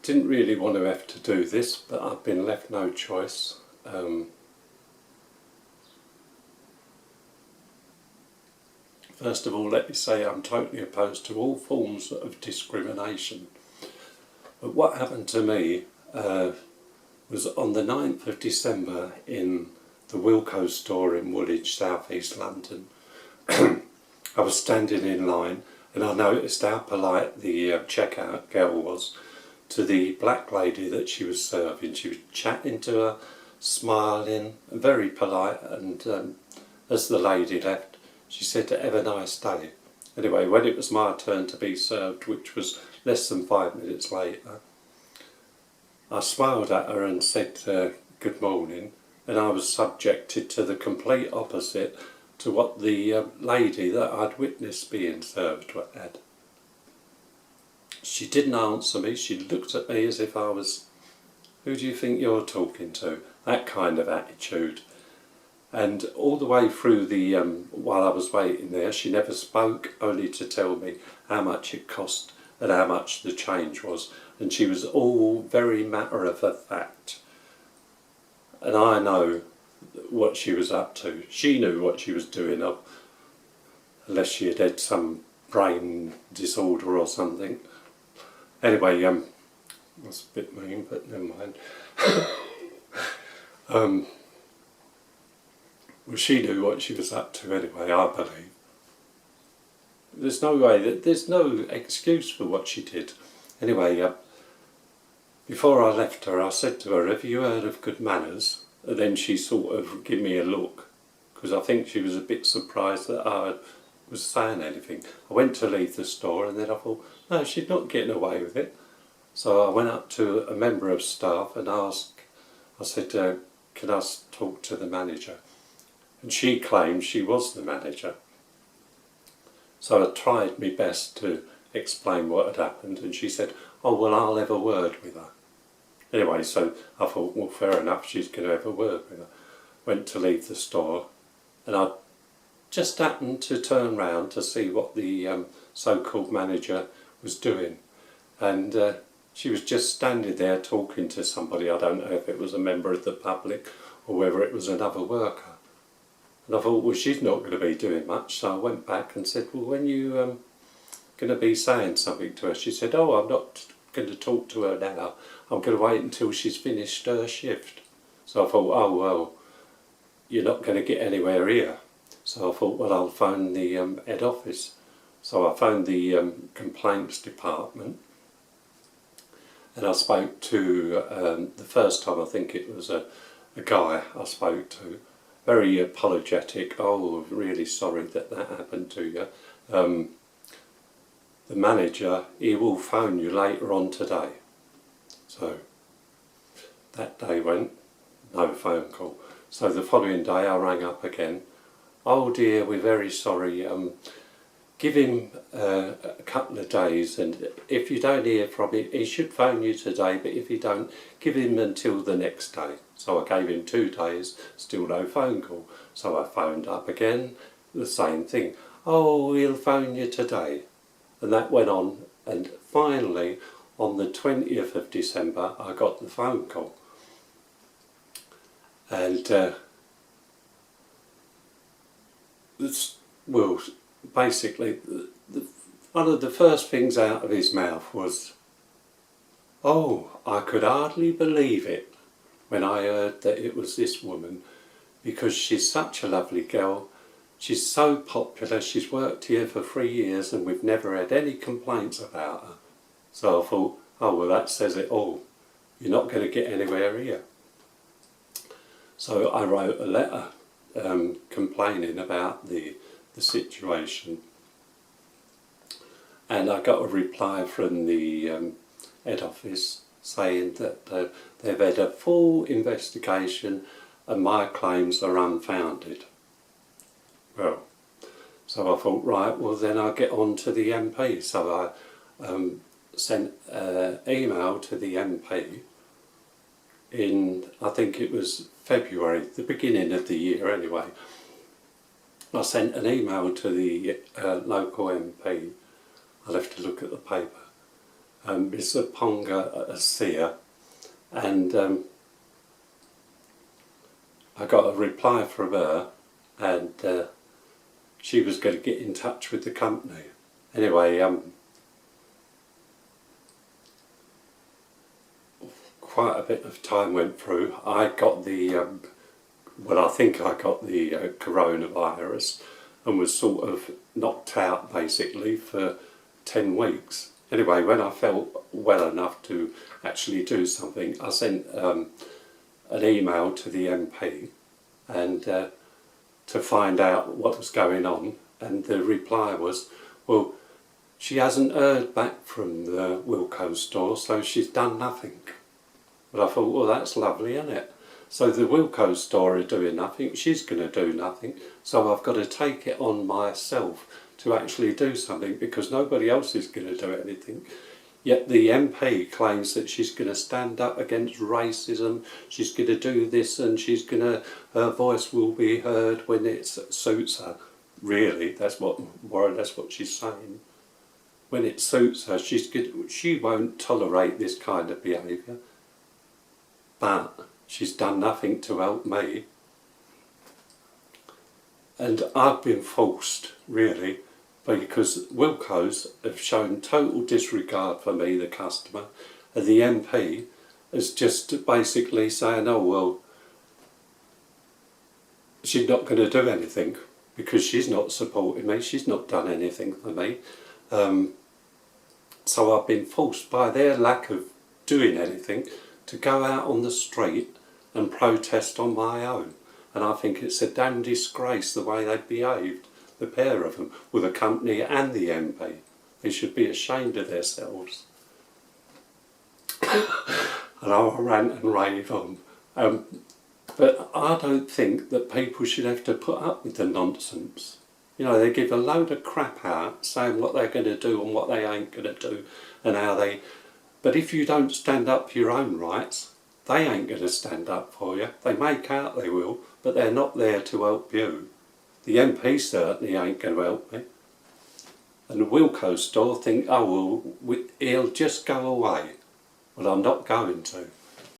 Didn't really want to have to do this, but I've been left no choice. First of all, let me say I'm totally opposed to all forms of discrimination. But what happened to me was on the 9th of December in the Wilko store in Woolwich, South East London. I was standing in line and I noticed how polite the checkout girl was to the black lady that she was serving. She was chatting to her, smiling, and very polite, and as the lady left, she said, "Have a nice day." Anyway, when it was my turn to be served, which was less than 5 minutes later, I smiled at her and said good morning, and I was subjected to the complete opposite to what the lady that I'd witnessed being served had. She didn't answer me. She looked at me as if I was, "Who do you think you're talking to?" That kind of attitude. And all the way through the while I was waiting there, she never spoke, only to tell me how much it cost and how much the change was. And she was all very matter of fact. And I know what she was up to. She knew what she was doing, unless she had had some brain disorder or something. Anyway, that's a bit mean, but never mind. Well, she knew what she was up to anyway, I believe. There's no way, there's no excuse for what she did. Anyway, before I left her, I said to her, "Have you heard of good manners?" And then she sort of gave me a look, because I think she was a bit surprised that I was saying anything. I went to leave the store and then I thought, no, she's not getting away with it. So I went up to a member of staff and asked, I said, "Can I talk to the manager?" And she claimed she was the manager. So I tried my best to explain what had happened, and she said, "Oh, well, I'll have a word with her." Anyway, so I thought, well, fair enough, she's going to have a word with her. Went to leave the store, and I just happened to turn round to see what the so-called manager was doing. And she was just standing there talking to somebody. I don't know if it was a member of the public or whether it was another worker. And I thought, well, she's not going to be doing much. So I went back and said, "Well, when you going to be saying something to her?" She said, "Oh, I'm not going to talk to her now. I'm going to wait until she's finished her shift." So I thought, oh, well, you're not going to get anywhere here. So I thought, well, I'll phone the head office. So I phoned the complaints department, and I spoke to, the first time I think it was a guy I spoke to, very apologetic. "Oh, really sorry that happened to you. The manager, he will phone you later on today." So that day went, no phone call. So the following day I rang up again. "Oh dear, we're very sorry. Give him a couple of days, and if you don't hear from him, he should phone you today, but if you don't, give him until the next day." So I gave him 2 days, still no phone call. So I phoned up again, the same thing. "Oh, he'll phone you today." And that went on, and finally on the 20th of December I got the phone call. And well, basically one of the first things out of his mouth was, "Oh, I could hardly believe it when I heard that it was this woman, because she's such a lovely girl. She's so popular, she's worked here for 3 years and we've never had any complaints about her." So I thought, oh, well, that says it all. You're not going to get anywhere here. So I wrote a letter complaining about the situation. And I got a reply from the head office saying that they've had a full investigation and my claims are unfounded. Well, so I thought, right, well then I'll get on to the MP. So I sent an email to the MP in, I think it was February, the beginning of the year anyway. I sent an email to the local MP. I'll have to look at the paper. Mr. Ponga Asia, and I got a reply from her, and she was going to get in touch with the company. Anyway, quite a bit of time went through. I got the, well, I think I got the coronavirus and was sort of knocked out basically for 10 weeks. Anyway, when I felt well enough to actually do something, I sent an email to the MP and to find out what was going on, and the reply was, well, she hasn't heard back from the Wilko store, so she's done nothing. But I thought, well, that's lovely, isn't it? So the Wilko store are doing nothing, she's going to do nothing, so I've got to take it on myself to actually do something, because nobody else is going to do anything. Yet the MP claims that she's going to stand up against racism, she's going to do this, and she's going to, her voice will be heard when it suits her. Really, that's what she's saying. When it suits her, she won't tolerate this kind of behaviour. But she's done nothing to help me. And I've been forced, really, because Wilko's have shown total disregard for me, the customer, and the MP is just basically saying, oh well, she's not going to do anything because she's not supporting me, she's not done anything for me. So I've been forced by their lack of doing anything to go out on the street and protest on my own. And I think it's a damn disgrace the way they've behaved, the pair of them, with the company and the MP. They should be ashamed of themselves. And I'll rant and rave on. But I don't think that people should have to put up with the nonsense. You know, they give a load of crap out saying what they're going to do and what they ain't going to do and how they... But if you don't stand up for your own rights, they ain't going to stand up for you. They make out they will, but they're not there to help you. The MP certainly ain't going to help me. And the Wilko store think, oh well, he'll just go away. Well, I'm not going to.